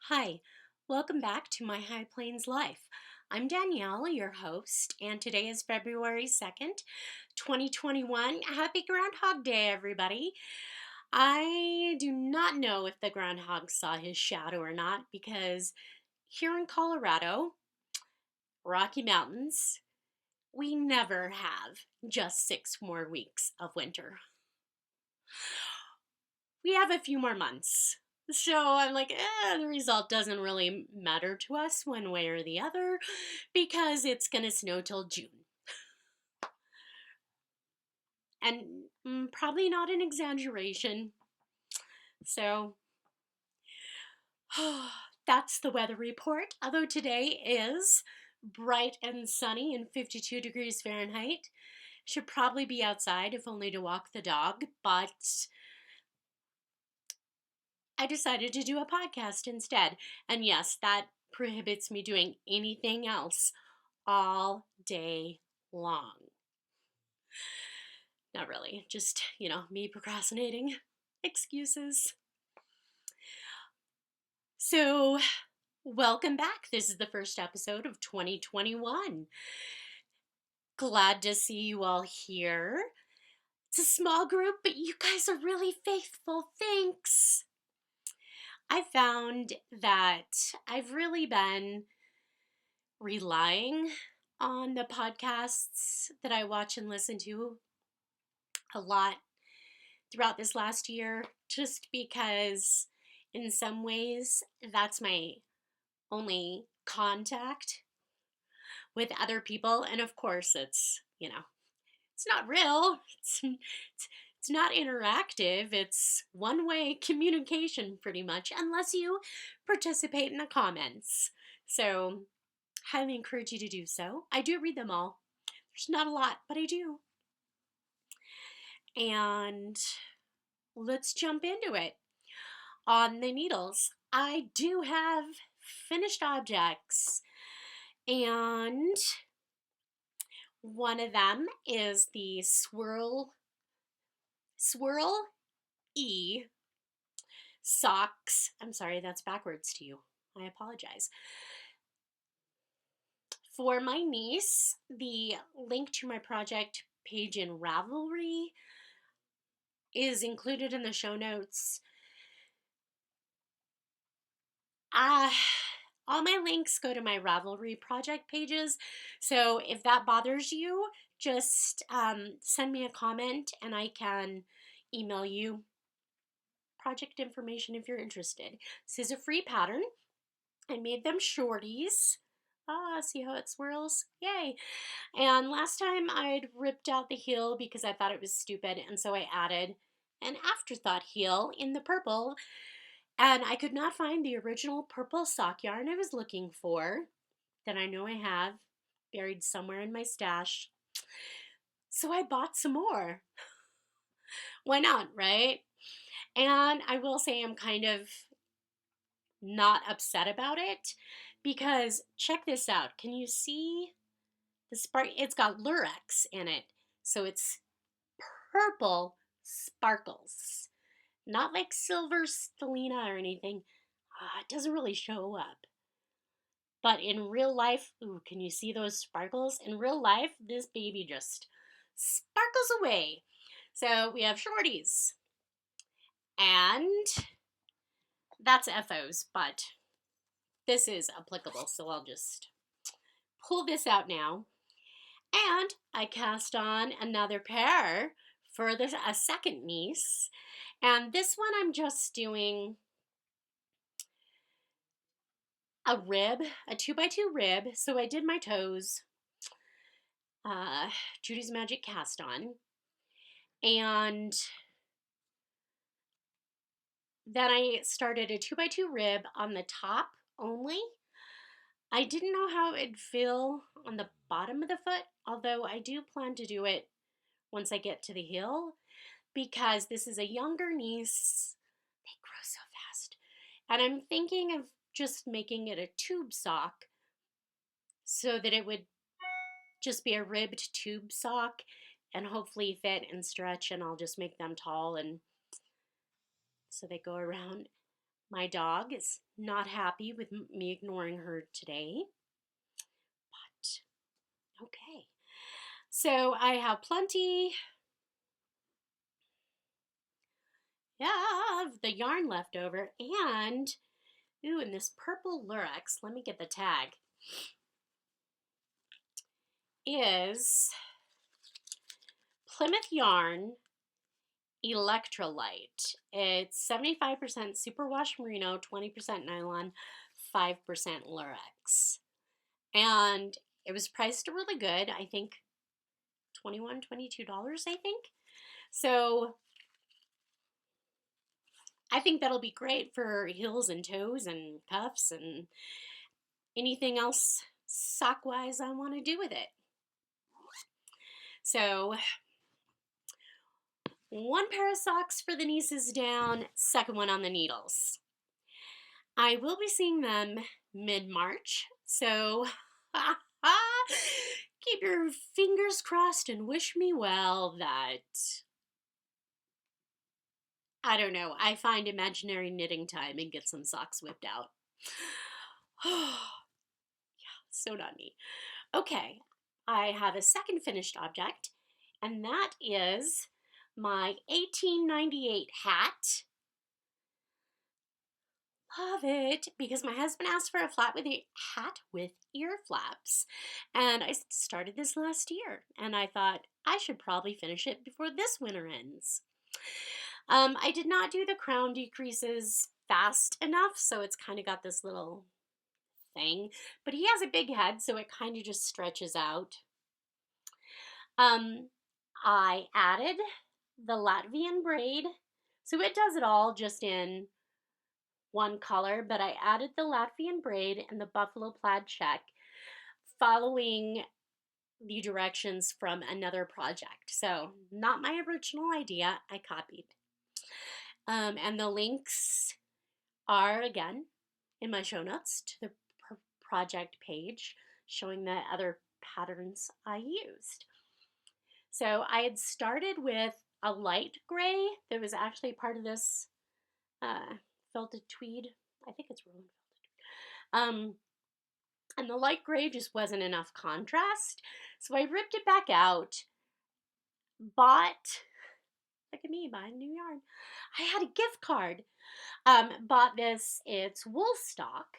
Hi, welcome back to My High Plains Life. I'm Danielle, your host, and today is February 2nd, 2021. Happy Groundhog Day, everybody. I do not know if the groundhog saw his shadow or not because here in Colorado, Rocky Mountains, we never have just 6 more weeks of winter. We have a few more months. So I'm like, the result doesn't really matter to us one way or the other because it's going to snow till June. And probably not an exaggeration. So that's the weather report. Although today is bright and sunny and 52 degrees Fahrenheit. Should probably be outside if only to walk the dog, but I decided to do a podcast instead. And yes, that prohibits me doing anything else all day long. Not really, just, me procrastinating. Excuses. So, welcome back. This is the first episode of 2021. Glad to see you all here. It's a small group, but you guys are really faithful. Thanks. I found that I've really been relying on the podcasts that I watch and listen to a lot throughout this last year, just because in some ways that's my only contact with other people. And of course, it's not real. It's not interactive. It's one-way communication pretty much, unless you participate in the comments. So highly encourage you to do so. I do read them all. There's not a lot, but I do. And let's jump into it. On the needles, I do have finished objects, and one of them is the Swirl E socks. I'm sorry, that's backwards to you. I apologize. For my niece, the link to my project page in Ravelry is included in the show notes. All my links go to my Ravelry project pages, so if that bothers you, just send me a comment and I can email you project information if you're interested. This is a free pattern. I made them shorties. See how it swirls? Yay! And last time I'd ripped out the heel because I thought it was stupid, and so I added an afterthought heel in the purple, and I could not find the original purple sock yarn I was looking for, that I know I have buried somewhere in my stash. So I bought some more. Why not, right? And I will say I'm kind of not upset about it because check this out. Can you see the spark? It's got lurex in it. So it's purple sparkles. Not like silver stellina or anything. It doesn't really show up. But in real life, ooh, can you see those sparkles? In real life, this baby just sparkles away. So we have shorties. And that's FOs, but this is applicable, so I'll just pull this out now. And I cast on another pair for a second niece. And this one I'm just doing a rib, a 2x2 rib. So I did my toes, Judy's Magic cast on. And then I started a 2x2 rib on the top only. I didn't know how it'd feel on the bottom of the foot, although I do plan to do it once I get to the heel, because this is a younger niece. They grow so fast. And I'm thinking of just making it a tube sock so that it would just be a ribbed tube sock and hopefully fit and stretch, and I'll just make them tall and so they go around My dog is not happy with me ignoring her today, but okay. So I have plenty of the yarn left over, and ooh, and this purple lurex, let me get the tag, is Plymouth Yarn Electrolyte. It's 75% superwash merino, 20% nylon, 5% lurex. And it was priced really good. I think $21, $22, I think. So I think that'll be great for heels and toes and cuffs and anything else sock-wise I want to do with it. So one pair of socks for the nieces down, second one on the needles. I will be seeing them mid-March, so keep your fingers crossed and wish me well that, I don't know, I find imaginary knitting time and get some socks whipped out. Yeah, so not me. Okay, I have a second finished object, and that is my 1898 hat. Love it, because my husband asked for a hat with ear flaps, and I started this last year, and I thought I should probably finish it before this winter ends. I did not do the crown decreases fast enough, so it's kind of got this little thing, but he has a big head, so it kind of just stretches out. I added the Latvian braid, so it does it all just in one color, but I added the Latvian braid and the buffalo plaid check following the directions from another project. So not my original idea, I copied. And the links are, again, in my show notes to the project page showing the other patterns I used. So I had started with a light gray that was actually part of this felted tweed. I think it's Rowan felted. And the light gray just wasn't enough contrast. So I ripped it back out, bought, look at me buying new yarn. I had a gift card. Bought this, it's wool stock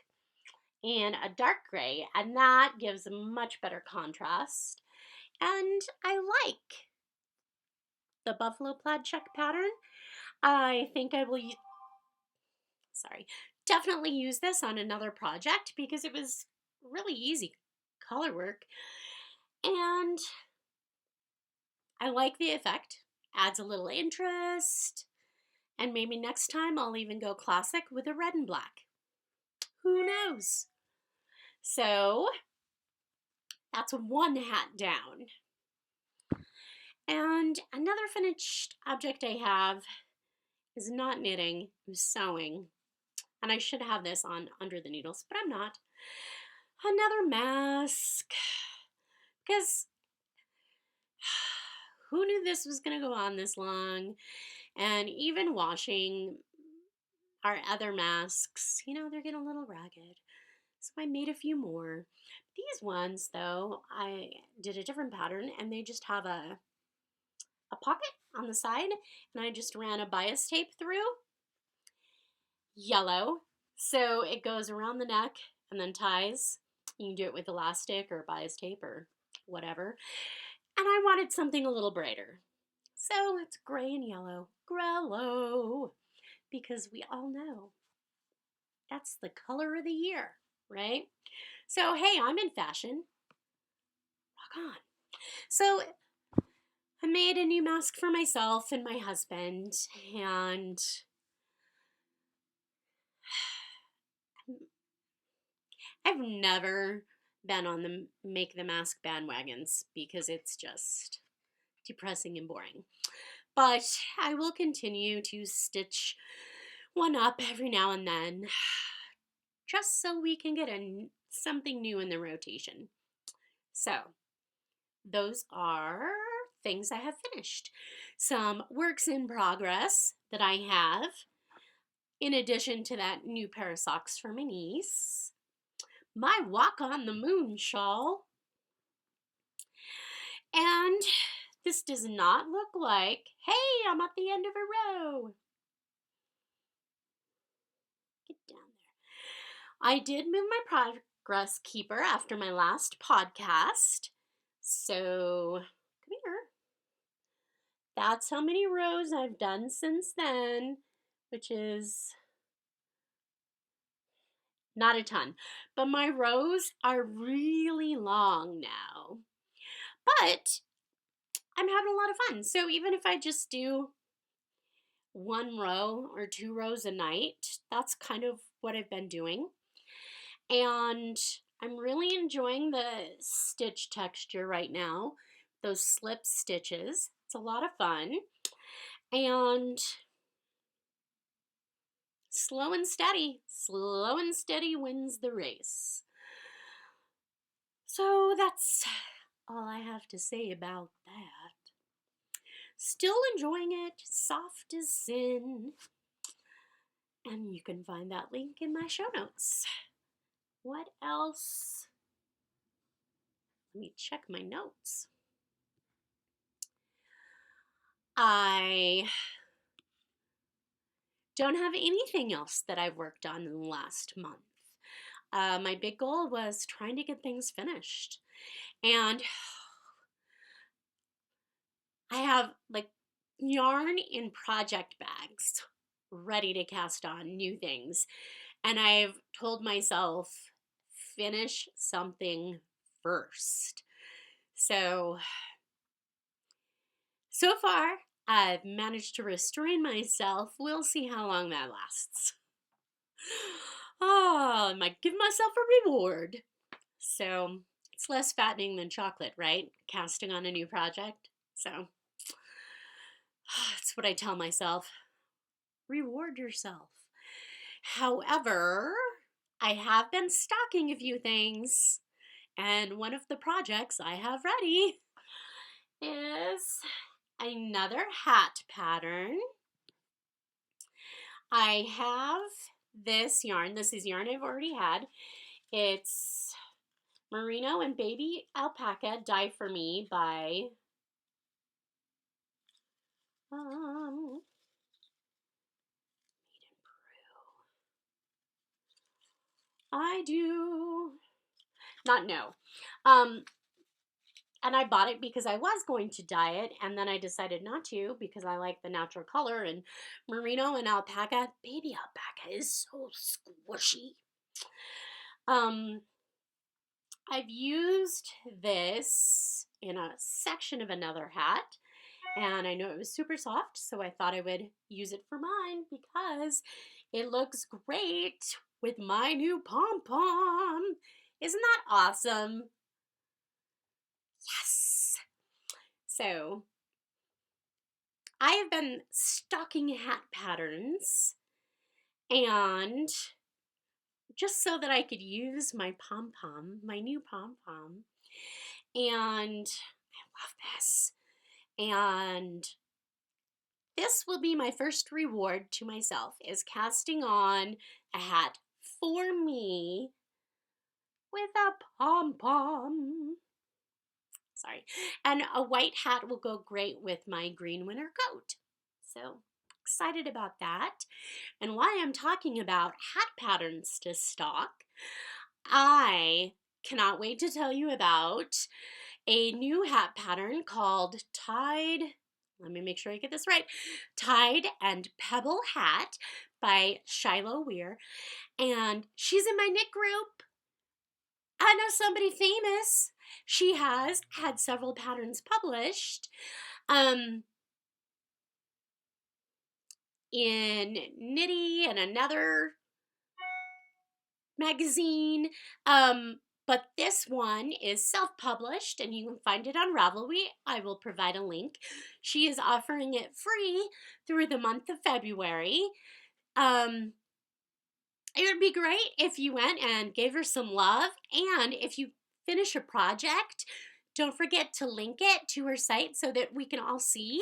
in a dark gray, and that gives a much better contrast. And I like the buffalo plaid check pattern. I think I will definitely use this on another project because it was really easy color work, and I like the effect. Adds a little interest, and maybe next time I'll even go classic with a red and black. Who knows? So that's one hat down. And another finished object I have is not knitting, I'm sewing. And I should have this on under the needles, but I'm not. Another mask. Because who knew this was going to go on this long? And even washing our other masks, you know, they're getting a little ragged. So I made a few more. These ones, though, I did a different pattern, and they just have a pocket on the side, and I just ran a bias tape through. Yellow. So it goes around the neck and then ties. You can do it with elastic or bias tape or whatever. And I wanted something a little brighter. So it's gray and yellow. Grello. Because we all know that's the color of the year, right? So, hey, I'm in fashion. Rock on. So I made a new mask for myself and my husband, and I've never been on the make the mask bandwagons because it's just depressing and boring. But I will continue to stitch one up every now and then just so we can get something new in the rotation. So those are things I have finished. Some works in progress that I have in addition to that new pair of socks for my niece, my Walk on the Moon shawl. And this does not look like, hey, I'm at the end of a row. Get down there. I did move my progress keeper after my last podcast. So, come here. That's how many rows I've done since then, which is not a ton. But my rows are really long now. But I'm having a lot of fun. So even if I just do 1 row or 2 rows a night, that's kind of what I've been doing. And I'm really enjoying the stitch texture right now, those slip stitches. It's a lot of fun. And slow and steady wins the race. So that's all I have to say about that. Still enjoying it, soft as sin. And you can find that link in my show notes. What else? Let me check my notes. I don't have anything else that I've worked on in the last month. My big goal was trying to get things finished. And I have like yarn in project bags ready to cast on new things. And I've told myself, finish something first. So far, I've managed to restrain myself. We'll see how long that lasts. Oh, I might give myself a reward. So it's less fattening than chocolate, right? Casting on a new project. So that's what I tell myself. Reward yourself. However, I have been stocking a few things, and one of the projects I have ready is another hat pattern. I have this yarn. This is yarn I've already had. It's Merino and Baby Alpaca Dye for Me by Made in Peru. I do not know. And I bought it because I was going to dye it, and then I decided not to because I like the natural color, and merino and alpaca. Baby alpaca is so squishy. I've used this in a section of another hat, and I know it was super soft, so I thought I would use it for mine because it looks great with my new pom-pom. Isn't that awesome? Yes! So, I have been stocking hat patterns, and just so that I could use my pom-pom, my new pom-pom, and I love this. And this will be my first reward to myself, is casting on a hat for me with a pom-pom. Sorry. And a white hat will go great with my green winter coat. So excited about that. And why I'm talking about hat patterns to stock, I cannot wait to tell you about a new hat pattern called Tide. Let me make sure I get this right. Tide and Pebble Hat by Shiloh Weir. And she's in my knit group. I know somebody famous. She has had several patterns published in Knitty and another magazine. But this one is self-published, and you can find it on Ravelry. I will provide a link. She is offering it free through the month of February. It would be great if you went and gave her some love, and if you finish a project, don't forget to link it to her site so that we can all see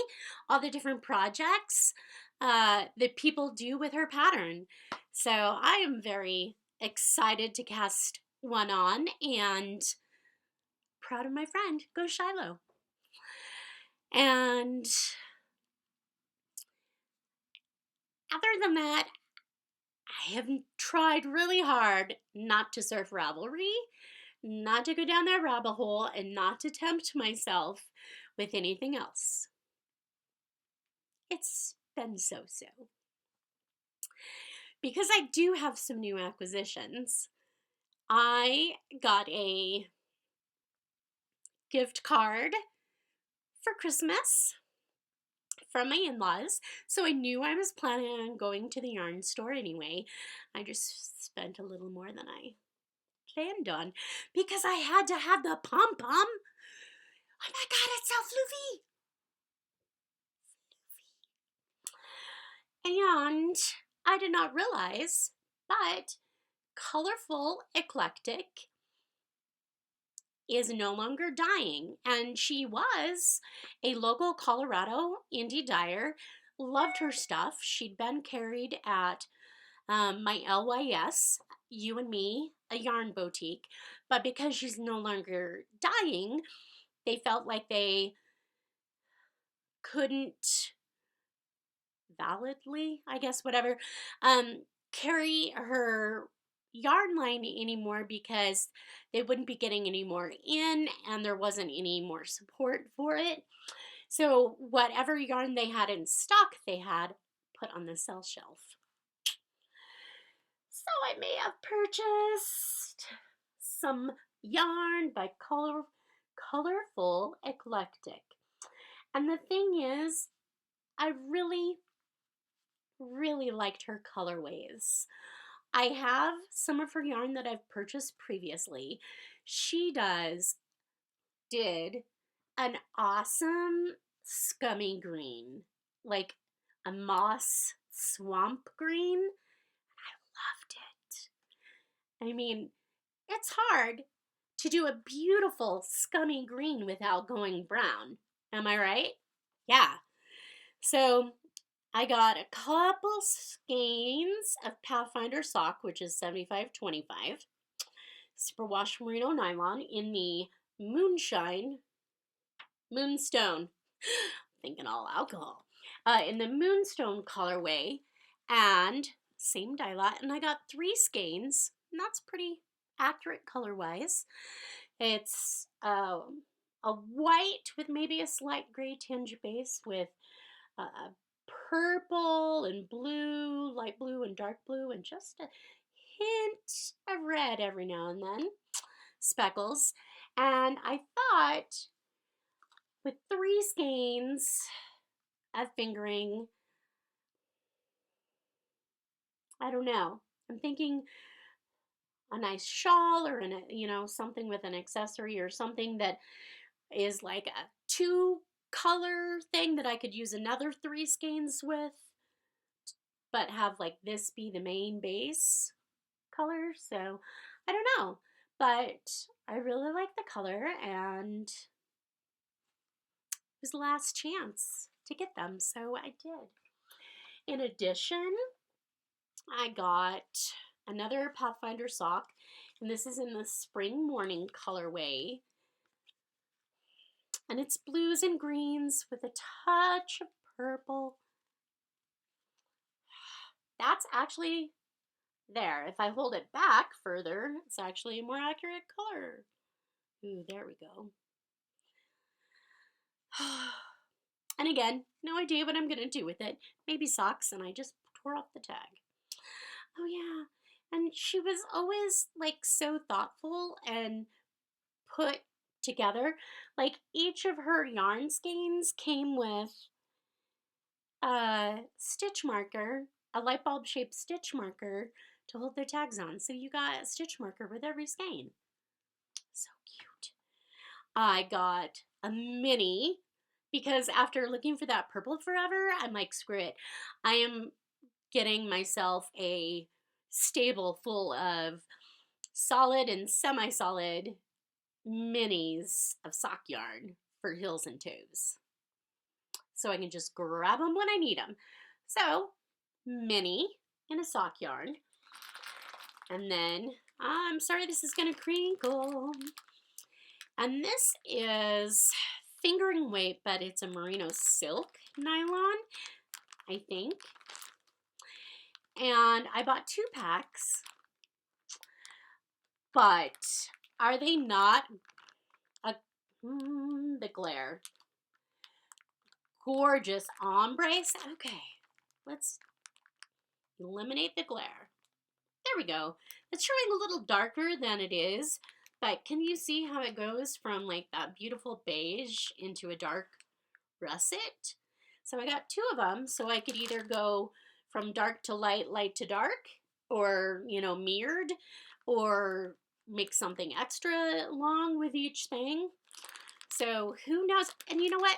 all the different projects that people do with her pattern. So I am very excited to cast one on and proud of my friend. Go Shiloh. And other than that, I have tried really hard not to surf Ravelry, not to go down that rabbit hole, and not to tempt myself with anything else. It's been so-so. Because I do have some new acquisitions, I got a gift card for Christmas from my in-laws, so I knew I was planning on going to the yarn store anyway. I just spent a little more than I planned on because I had to have the pom-pom. Oh my god, it's so floofy! And I did not realize, but Colorful Eclectic is no longer dyeing, and she was a local Colorado indie dyer. Loved her stuff. She'd been carried at my LYS, You and Me, a yarn boutique, but because she's no longer dyeing, they felt like they couldn't validly, I guess, whatever, carry her yarn line anymore because they wouldn't be getting any more in and there wasn't any more support for it. So whatever yarn they had in stock, they had put on the sell shelf. So I may have purchased some yarn by Colorful Eclectic. And the thing is, I really liked her colorways. I have some of her yarn that I've purchased previously. She did an awesome scummy green, like a moss swamp green. I loved it. I mean, it's hard to do a beautiful scummy green without going brown. Am I right? Yeah. So I got a couple skeins of Pathfinder sock, which is 75/25, superwash merino nylon in the Moonstone, thinking all alcohol, in the Moonstone colorway, and same dye lot, and I got 3 skeins, and that's pretty accurate color-wise. It's a white with maybe a slight gray tinge base with purple and blue, light blue and dark blue, and just a hint of red every now and then, speckles. And I thought with 3 skeins of fingering, I don't know, I'm thinking a nice shawl or something with an accessory or something that is like a 2-color thing that I could use another 3 skeins with, but have like this be the main base color. So I don't know, but I really like the color and it was the last chance to get them, so I did. In addition, I got another Pathfinder sock, and this is in the spring morning colorway, and it's blues and greens with a touch of purple. That's actually there. If I hold it back further, it's actually a more accurate color. Ooh, there we go. And again, no idea what I'm going to do with it. Maybe socks, and I just tore off the tag. Oh yeah, and she was always like so thoughtful and put together. Like each of her yarn skeins came with a stitch marker, a light bulb shaped stitch marker to hold their tags on. So you got a stitch marker with every skein. So cute. I got a mini because after looking for that purple forever, I'm like, screw it. I am getting myself a stable full of solid and semi-solid minis of sock yarn for heels and toes. So I can just grab them when I need them. So, mini in a sock yarn. And then, I'm sorry, this is going to crinkle. And this is fingering weight, but it's a merino silk nylon, I think. And I bought 2 packs, but are they not the glare? Gorgeous ombres. Okay, let's eliminate the glare. There we go. It's showing a little darker than it is, but can you see how it goes from like that beautiful beige into a dark russet? So I got 2 of them, so I could either go from dark to light, light to dark, or, you know, mirrored, or make something extra long with each thing. So who knows? And you know what?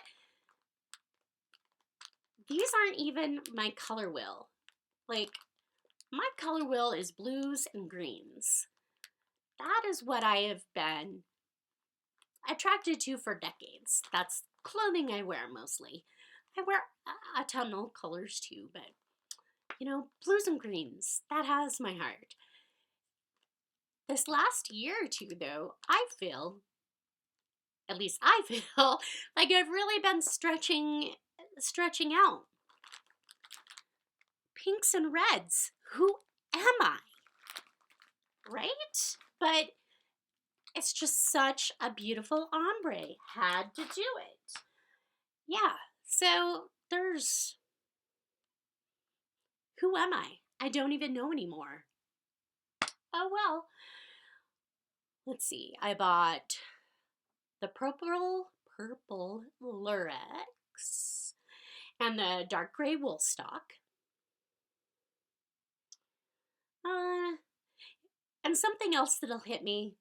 These aren't even my color wheel. Like, my color wheel is blues and greens. That is what I have been attracted to for decades. That's clothing I wear mostly. I wear a ton of colors too, but you know, blues and greens, that has my heart. This last year or two though, at least I feel like I've really been stretching out. Pinks and reds, who am I? Right? But it's just such a beautiful ombre. Had to do it. Yeah, so there's, who am I? I don't even know anymore. Oh well. Let's see, I bought the purple lurex and the dark gray wool stock. And something else that'll hit me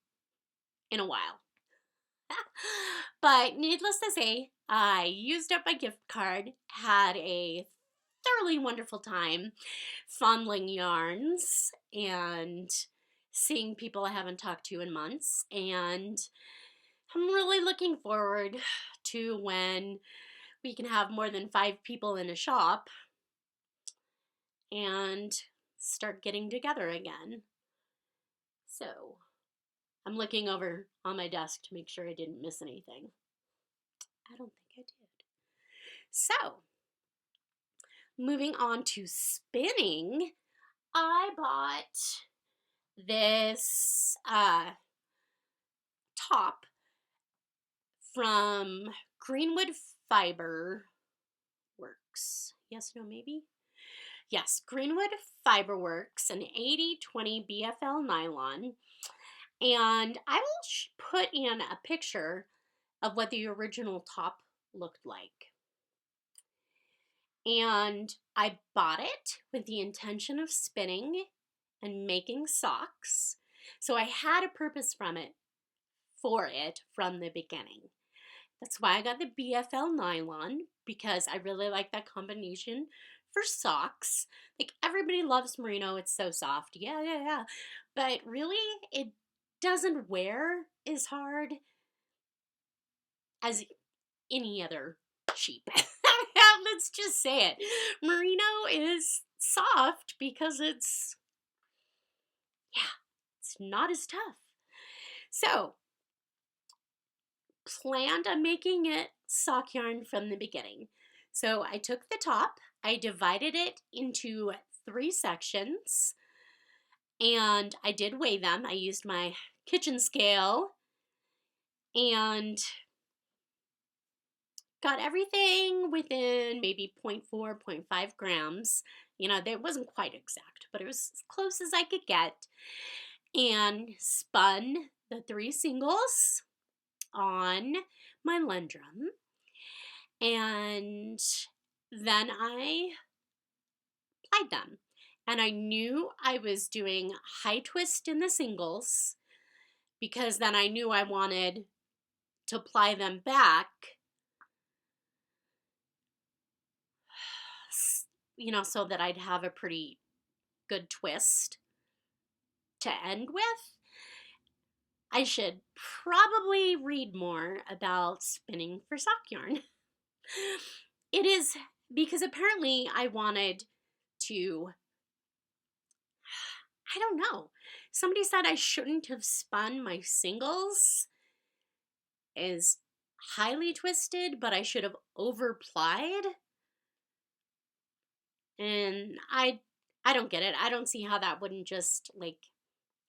in a while. But needless to say, I used up my gift card, had a thoroughly wonderful time fondling yarns and seeing people I haven't talked to in months. And I'm really looking forward to when we can have more than 5 people in a shop and start getting together again. So I'm looking over on my desk to make sure I didn't miss anything. I don't think I did. So, moving on to spinning, I bought this top from Greenwood Fiber Works. Yes, no, maybe? Yes, Greenwood Fiber Works, an 80/20 BFL nylon. And I will put in a picture of what the original top looked like. And I bought it with the intention of spinning and making socks. So I had a purpose for it from the beginning. That's why I got the BFL nylon, because I really like that combination for socks. Like, everybody loves merino, it's so soft. Yeah. But really, it doesn't wear as hard as any other sheep. Let's just say it. Merino is soft because it's not as tough. So, planned on making it sock yarn from the beginning. So I took the top, I divided it into 3 sections, and I did weigh them. I used my kitchen scale and got everything within maybe 0.4, 0.5 grams. You know, that wasn't quite exact, but it was as close as I could get. And spun the 3 singles on my Lendrum. And then I plied them. And I knew I was doing high twist in the singles because then I knew I wanted to ply them back, you know, so that I'd have a pretty good twist to end with. I should probably read more about spinning for sock yarn. It is because apparently I wanted to, I don't know. Somebody said I shouldn't have spun my singles as highly twisted, but I should have over plied. And I don't get it. I don't see how that wouldn't just like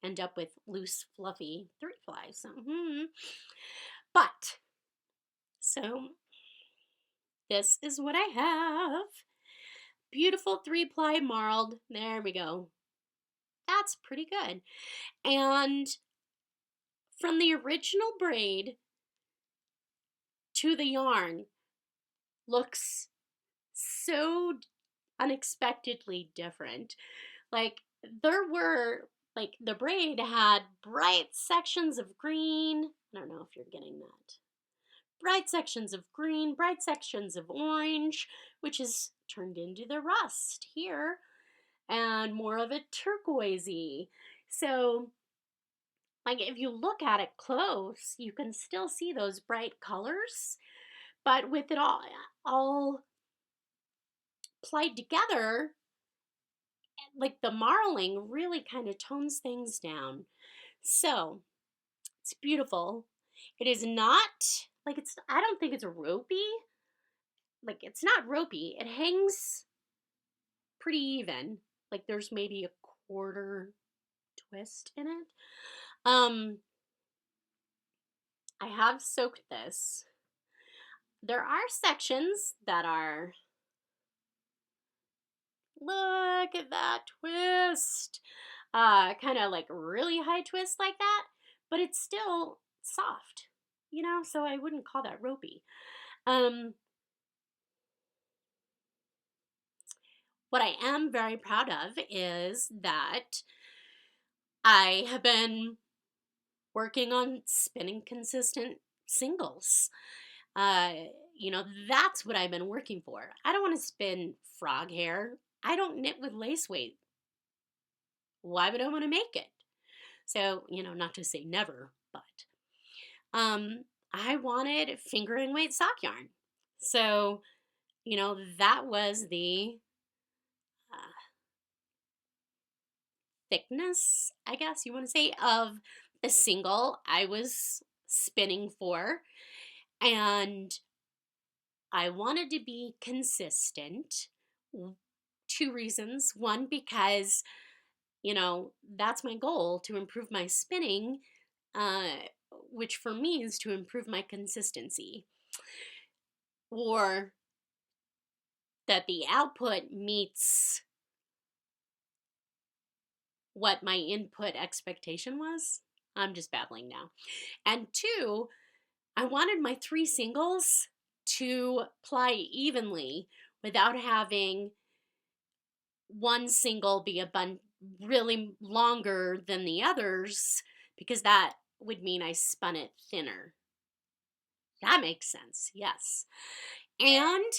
end up with loose, fluffy 3-ply. So, But, so this is what I have. Beautiful 3-ply marled. There we go. That's pretty good. And from the original braid to the yarn looks so unexpectedly different. Like, there were, like, the braid had bright sections of green. I don't know if you're getting that. Bright sections of green, bright sections of orange, which is turned into the rust here, and more of it turquoisey. So, like, if you look at it close, you can still see those bright colors, but with it all plied together, like the marling really kind of tones things down. So it's beautiful. It is not like I don't think it's ropey. Like, it's not ropey. It hangs pretty even. Like, there's maybe a quarter twist in it. I have soaked this. There are sections that are, look at that twist. Kind of like really high twist like that, but it's still soft, so I wouldn't call that ropey. What I am very proud of is that I have been working on spinning consistent singles. That's what I've been working for. I don't want to spin frog hair. I don't knit with lace weight. Why would I want to make it? So, not to say never, but I wanted finger and weight sock yarn. So, that was the thickness, I guess you want to say, of the single I was spinning for. And I wanted to be consistent. 2 reasons. One, because, that's my goal, to improve my spinning, which for me is to improve my consistency. Or that the output meets what my input expectation was. I'm just babbling now. And 2, I wanted my 3 singles to ply evenly without having one single be really longer than the others, because that would mean I spun it thinner. That makes sense, yes. And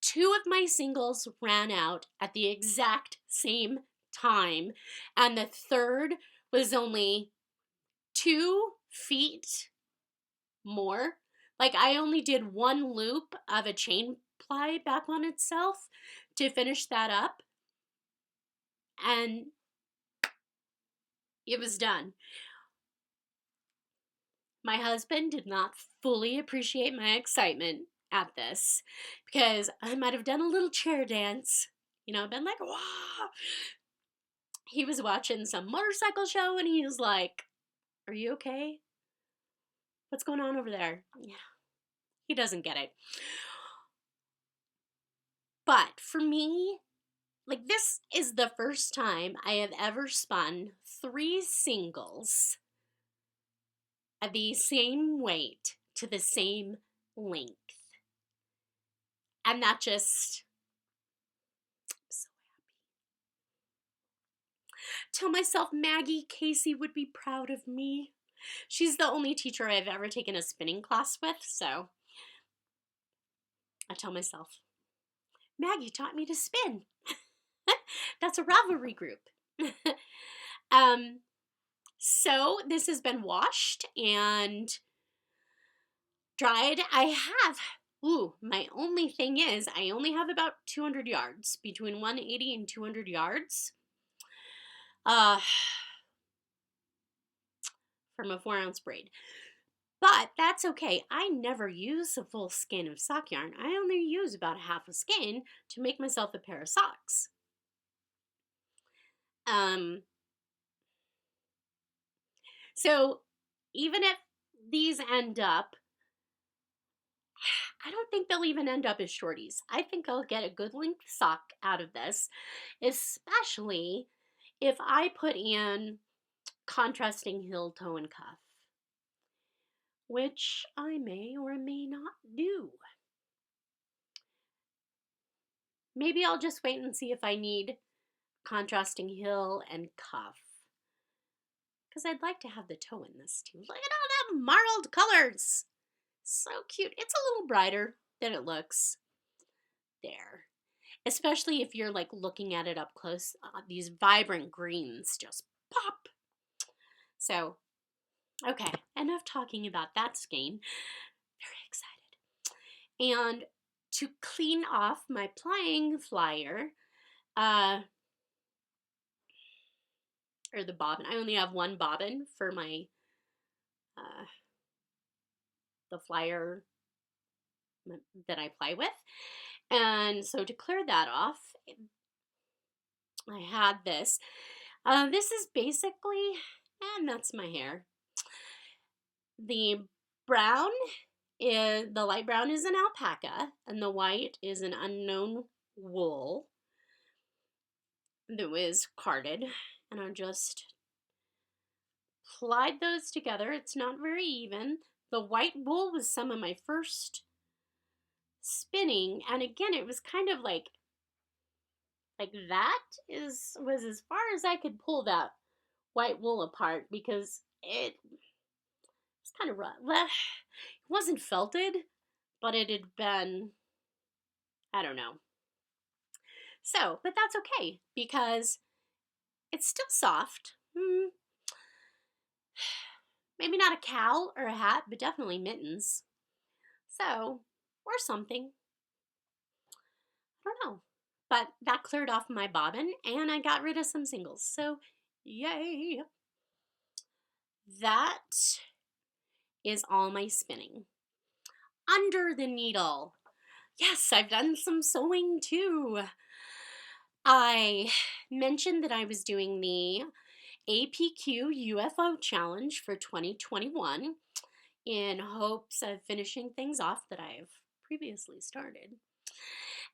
2 of my singles ran out at the exact same time, and the third was only 2 feet more. Like, I only did 1 loop of a chain ply back on itself to finish that up, and it was done. My husband did not fully appreciate my excitement at this, because I might have done a little chair dance, been like, wow. He was watching some motorcycle show and he was like, "Are you okay? What's going on over there?" Yeah, he doesn't get it. But for me, like, this is the first time I have ever spun 3 singles at the same weight to the same length. And that just, I'm so happy. Tell myself Maggie Casey would be proud of me. She's the only teacher I've ever taken a spinning class with, so I tell myself, Maggie taught me to spin. That's a Ravelry group. So this has been washed and dried. I have Ooh, my only thing is I only have about 200 yards, between 180 and 200 yards. Uh, from a 4-ounce braid. But that's okay. I never use a full skein of sock yarn. I only use about half a skein to make myself a pair of socks. Um, so even if these end up, I don't think they'll even end up as shorties. I think I'll get a good length sock out of this, especially if I put in contrasting heel, toe, and cuff, which I may or may not do. Maybe I'll just wait and see if I need contrasting heel and cuff, because I'd like to have the toe in this too. Look at all that marled colors. So cute. It's a little brighter than it looks there. Especially if you're like looking at it up close. These vibrant greens just pop. So, okay, enough talking about that skein. Very excited. And to clean off my plying flyer, or the bobbin. I only have one bobbin for my the flyer that I ply with. And so to clear that off, I had this. This is basically, and that's my hair. The brown is, the light brown is an alpaca, and the white is an unknown wool that was carded. And I just plied those together. It's not very even. The white wool was some of my first spinning, and again, it was kind of like that was as far as I could pull that white wool apart, because it was kind of rough. It wasn't felted, but it had been, I don't know. So, but that's okay because it's still soft. Maybe not a cowl or a hat, but definitely mittens. So, or something. I don't know. But that cleared off my bobbin and I got rid of some singles. So, yay. That is all my spinning. Under the needle. Yes, I've done some sewing too. I mentioned that I was doing the APQ UFO challenge for 2021 in hopes of finishing things off that I've previously started.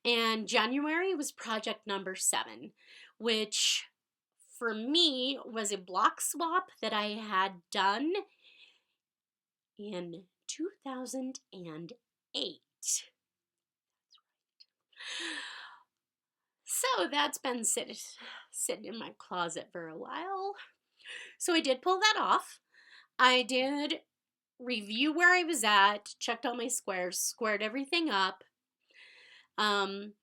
And January was project number 7, which for me was a block swap that I had done in 2008. So that's been sitting in my closet for a while. So I did pull that off. I did review where I was at, checked all my squares, squared everything up, and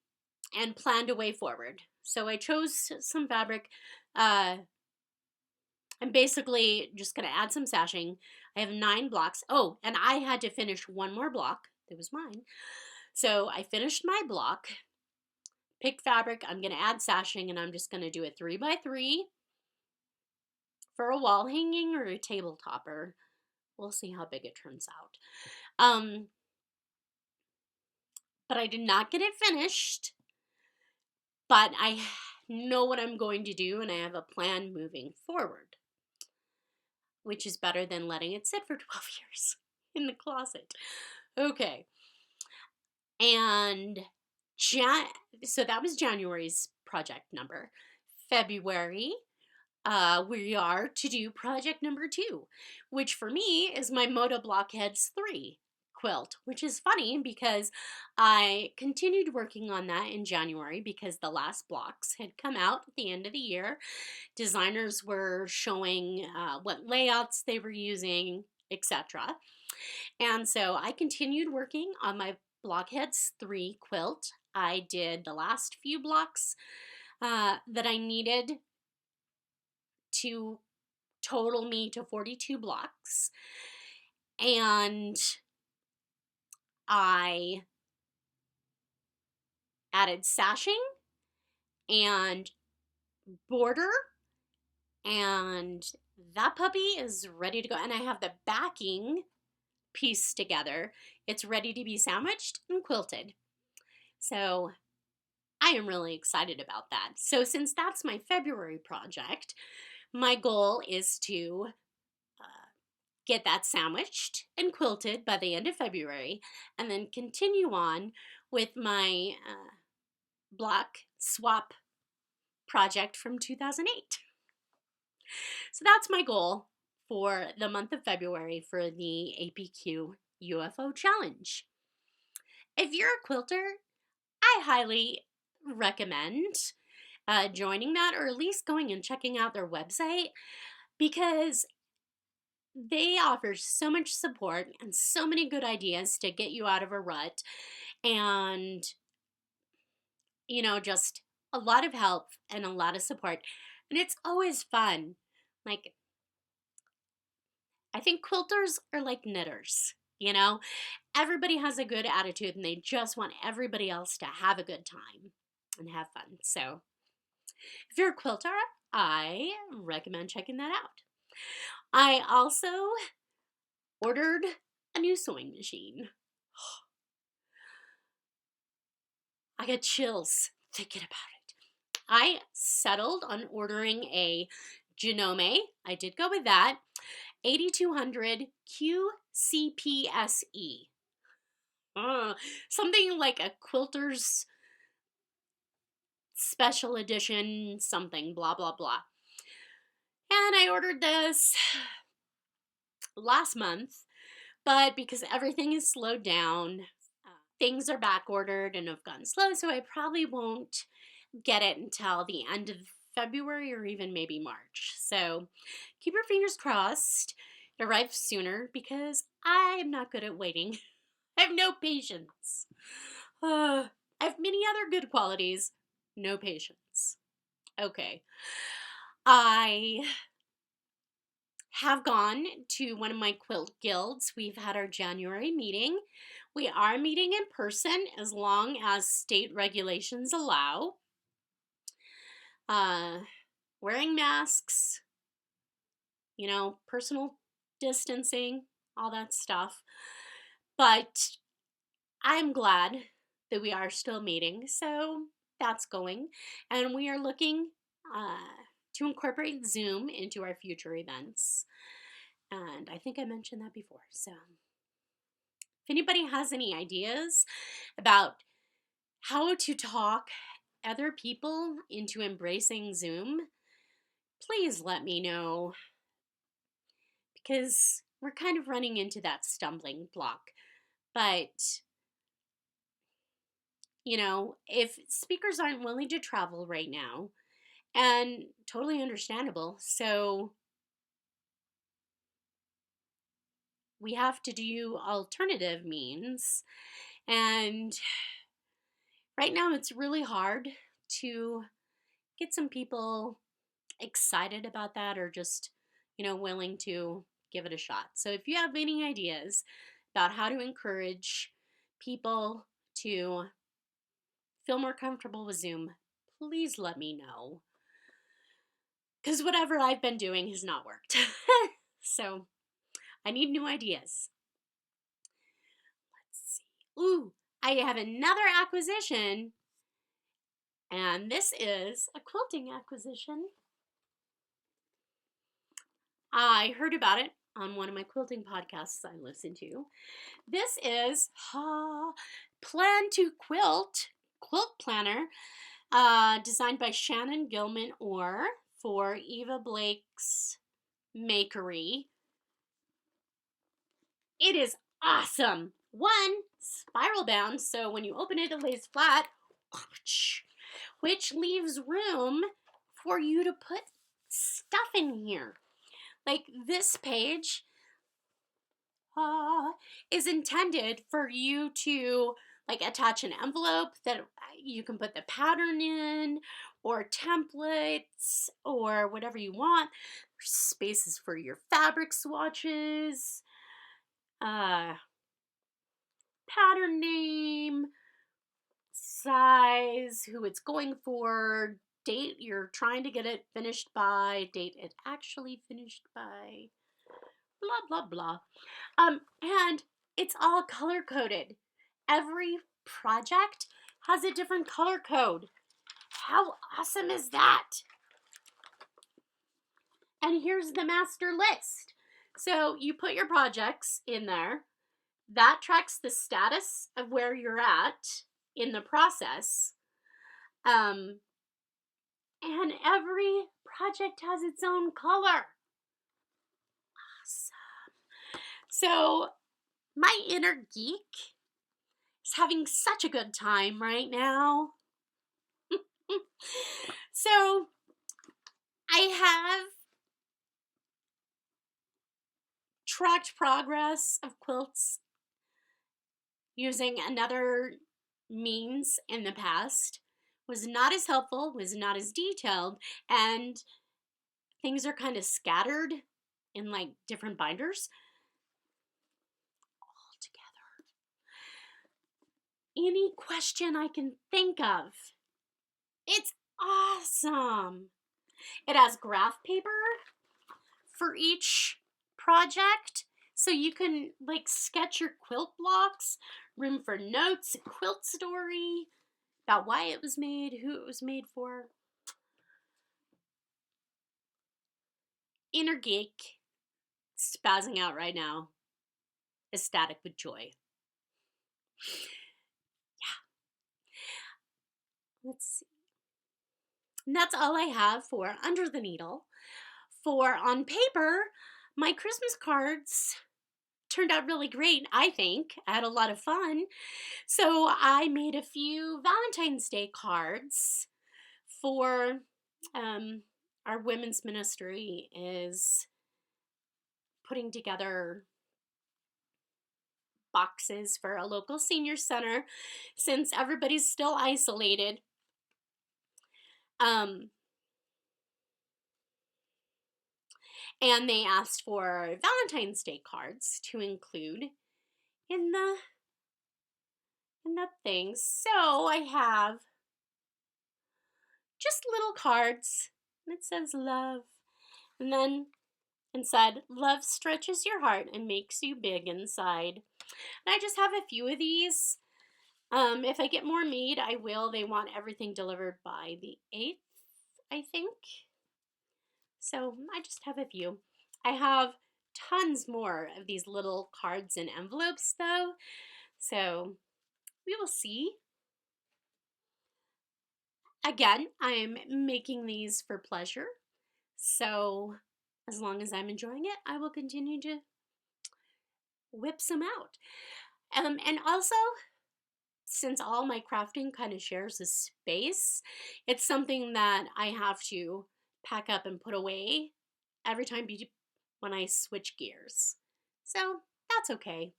planned a way forward. So I chose some fabric. I'm basically just going to add some sashing. I have 9 blocks. Oh, and I had to finish one more block. That was mine. So I finished my block, picked fabric. I'm going to add sashing, and I'm just going to do a 3x3 for a wall hanging or a table topper. We'll see how big it turns out. But I did not get it finished. But I know what I'm going to do, and I have a plan moving forward, which is better than letting it sit for 12 years in the closet. Okay. And so that was January's project number. February, we are to do project number 2, which for me is my Moda Blockheads 3 quilt, which is funny because I continued working on that in January because the last blocks had come out at the end of the year. Designers were showing what layouts they were using, etc. And so I continued working on my Blockheads 3 quilt. I did the last few blocks that I needed to total me to 42 blocks. And I added sashing and border, and that puppy is ready to go. And I have the backing piece together. It's ready to be sandwiched and quilted. So I am really excited about that. So since that's my February project, my goal is to get that sandwiched and quilted by the end of February, and then continue on with my block swap project from 2008. So that's my goal for the month of February for the APQ UFO challenge. If you're a quilter, I highly recommend joining that, or at least going and checking out their website, because they offer so much support and so many good ideas to get you out of a rut, and just a lot of help and a lot of support, and it's always fun. Like, I think quilters are like knitters, everybody has a good attitude and they just want everybody else to have a good time and have fun. So if you're a quilter, I recommend checking that out. I also ordered a new sewing machine. I get chills thinking about it. I settled on ordering a Genome. I did go with that. 8200 QCPSE. Something like a quilter's special edition, something, blah, blah, blah. And I ordered this last month, but because everything is slowed down, things are back ordered and have gone slow, so I probably won't get it until the end of February or even maybe March. So keep your fingers crossed it arrives sooner, because I am not good at waiting. I have no patience. I have many other good qualities, no patience. Okay. I have gone to one of my quilt guilds. We've had our January meeting. We are meeting in person as long as state regulations allow. Wearing masks, personal distancing, all that stuff. But I'm glad that we are still meeting, so that's going. And we are looking to incorporate Zoom into our future events. And I think I mentioned that before. So if anybody has any ideas about how to talk other people into embracing Zoom, please let me know, because we're kind of running into that stumbling block. But, if speakers aren't willing to travel right now, and totally understandable, so we have to do alternative means. And right now it's really hard to get some people excited about that, or just, willing to give it a shot. So if you have any ideas about how to encourage people to feel more comfortable with Zoom, please let me know. Because whatever I've been doing has not worked. So I need new ideas. Let's see. Ooh, I have another acquisition. And this is a quilting acquisition. I heard about it on one of my quilting podcasts I listen to. This is Plan to Quilt Planner, designed by Shannon Gilman Orr for Eva Blake's Makery. It is awesome. One, spiral bound, so when you open it, it lays flat, which leaves room for you to put stuff in here. Like, this page is intended for you to attach an envelope that you can put the pattern in, or templates, or whatever you want. There's spaces for your fabric swatches, pattern name, size, who it's going for, date you're trying to get it finished by, date it actually finished by, blah, blah, blah. And it's all color coded. Every project has a different color code. How awesome is that? And here's the master list. So you put your projects in there. That tracks the status of where you're at in the process. And every project has its own color. Awesome. So my inner geek is having such a good time right now. So I have tracked progress of quilts using another means in the past. Was not as helpful, was not as detailed, and things are kind of scattered in like different binders all together. Any question I can think of. It's awesome. It has graph paper for each project, so you can like sketch your quilt blocks, room for notes, a quilt story about why it was made, who it was made for. Inner geek, spazzing out right now, ecstatic with joy. Yeah. Let's see. And that's all I have for Under the Needle. For On Paper, my Christmas cards turned out really great, I think. I had a lot of fun. So I made a few Valentine's Day cards for our women's ministry is putting together boxes for a local senior center since everybody's still isolated. And they asked for Valentine's Day cards to include in the things. So I have just little cards, and it says love. And then inside, love stretches your heart and makes you big inside. And I just have a few of these. If I get more made, I will. They want everything delivered by the 8th, I think. So I just have a few. I have tons more of these little cards and envelopes though. So we will see. Again, I'm making these for pleasure. So as long as I'm enjoying it, I will continue to whip some out. And also, since all my crafting kind of shares a space, it's something that I have to pack up and put away every time when I switch gears. So that's okay.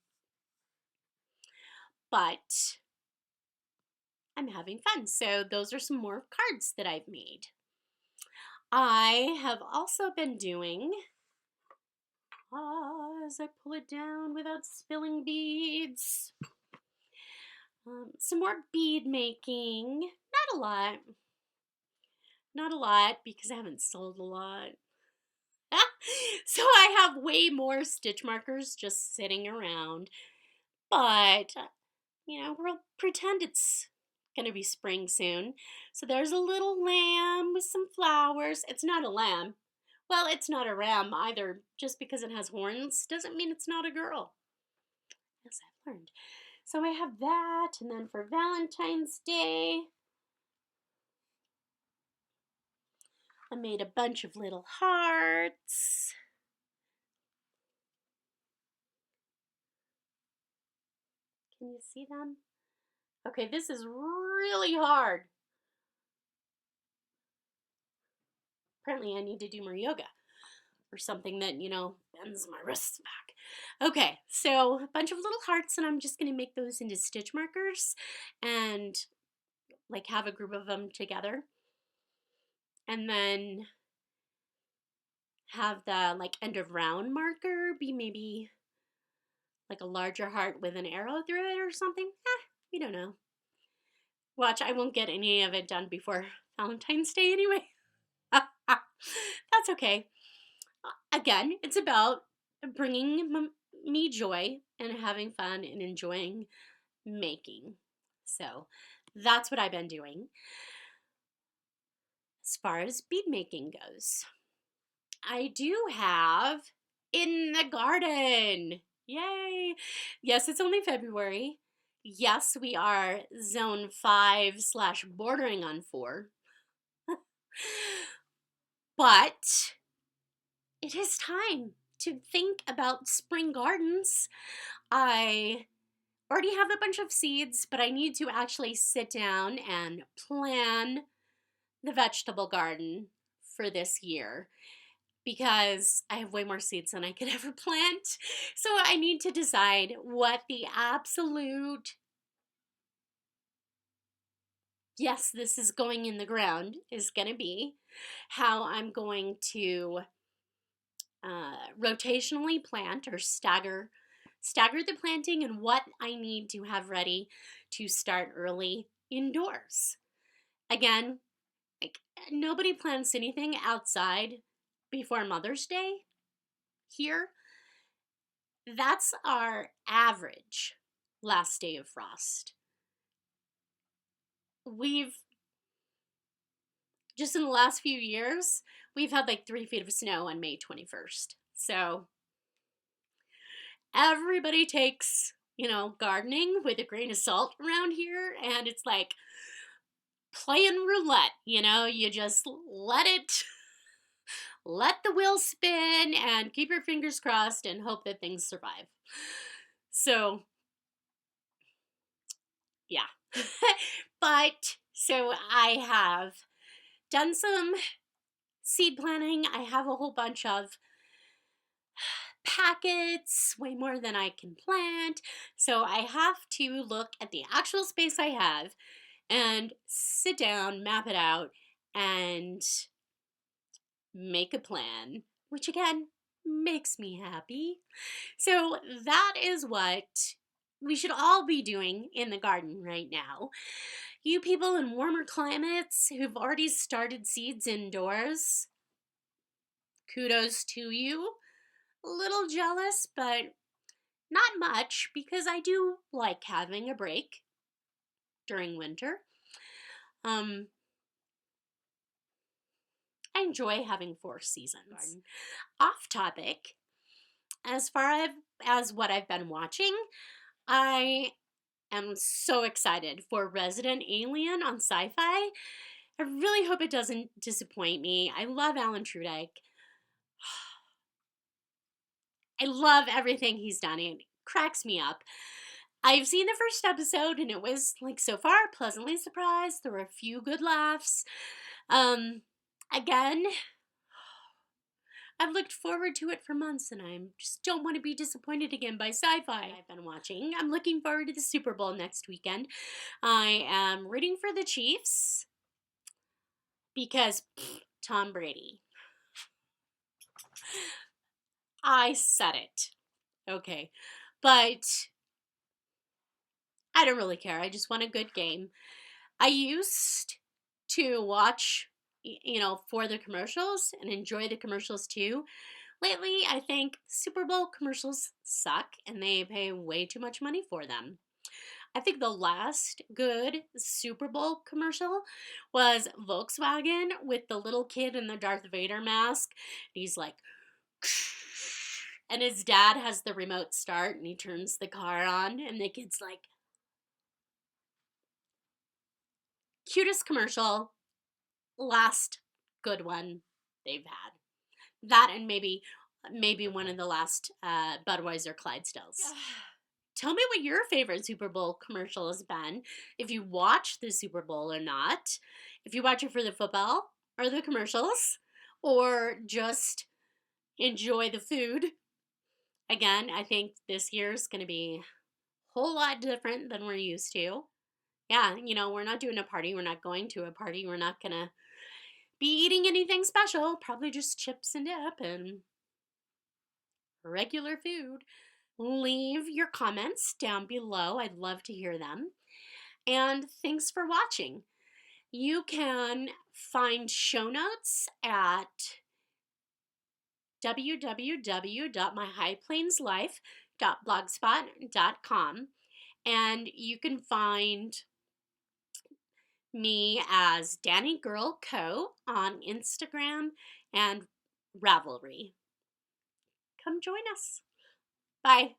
But I'm having fun. So those are some more cards that I've made. I have also been doing, as I pull it down without spilling beads, some more bead making. Not a lot. Not a lot because I haven't sold a lot. So I have way more stitch markers just sitting around. But, we'll pretend it's going to be spring soon. So there's a little lamb with some flowers. It's not a lamb. Well, it's not a ram either. Just because it has horns doesn't mean it's not a girl. As I've learned. So I have that, and then for Valentine's Day, I made a bunch of little hearts. Can you see them? Okay, this is really hard. Apparently I need to do more yoga or something that, bends my wrists back. Okay, so a bunch of little hearts, and I'm just going to make those into stitch markers and like have a group of them together. And then have the like end of round marker be maybe like a larger heart with an arrow through it or something. We don't know. Watch, I won't get any of it done before Valentine's Day anyway. That's okay. Again, it's about bringing me joy and having fun and enjoying making. So that's what I've been doing. As far as bead making goes, I do have in the garden. Yay! Yes, it's only February. Yes, we are zone 5 slash bordering on 4. But it is time to think about spring gardens. I already have a bunch of seeds, but I need to actually sit down and plan the vegetable garden for this year because I have way more seeds than I could ever plant. So I need to decide what the absolute, yes, this is going in the ground, is going to be, how I'm going to rotationally plant or stagger the planting, and what I need to have ready to start early indoors. Again, like, nobody plants anything outside before Mother's Day here. That's our average last day of frost. We've just in the last few years, we've had like 3 feet of snow on May 21st. So everybody takes, gardening with a grain of salt around here, and it's like playing roulette, you just let the wheel spin and keep your fingers crossed and hope that things survive. So, yeah. But, so I have done some seed planting. I have a whole bunch of packets, way more than I can plant. So I have to look at the actual space I have and sit down, map it out, and make a plan, which again makes me happy. So that is what we should all be doing in the garden right now. You people in warmer climates who've already started seeds indoors, kudos to you. A little jealous, but not much, because I do like having a break during winter. I enjoy having 4 seasons. Off topic, as far as what I've been watching, I am so excited for Resident Alien on Sci-Fi. I really hope it doesn't disappoint me. I love Alan Tudyk. I love everything he's done. It cracks me up. I've seen the first episode and it was, like, so far pleasantly surprised. There were a few good laughs. Again, I've looked forward to it for months and I just don't want to be disappointed again by sci-fi I've been watching. I'm looking forward to the Super Bowl next weekend. I am rooting for the Chiefs because Tom Brady. I said it. Okay. But I don't really care. I just want a good game. I used to watch, for the commercials and enjoy the commercials too. Lately, I think Super Bowl commercials suck and they pay way too much money for them. I think the last good Super Bowl commercial was Volkswagen with the little kid in the Darth Vader mask. He's like, and his dad has the remote start and he turns the car on and the kid's like, cutest commercial, last good one they've had. That and maybe one of the last Budweiser Clydesdales. Tell me what your favorite Super Bowl commercial has been. If you watch the Super Bowl or not. If you watch it for the football or the commercials. Or just enjoy the food. Again, I think this year's going to be a whole lot different than we're used to. Yeah, we're not doing a party. We're not going to a party. We're not going to be eating anything special. Probably just chips and dip and regular food. Leave your comments down below. I'd love to hear them. And thanks for watching. You can find show notes at www.myhighplainslife.blogspot.com, and you can find me as Danny Girl Co. on Instagram and Ravelry. Come join us. Bye.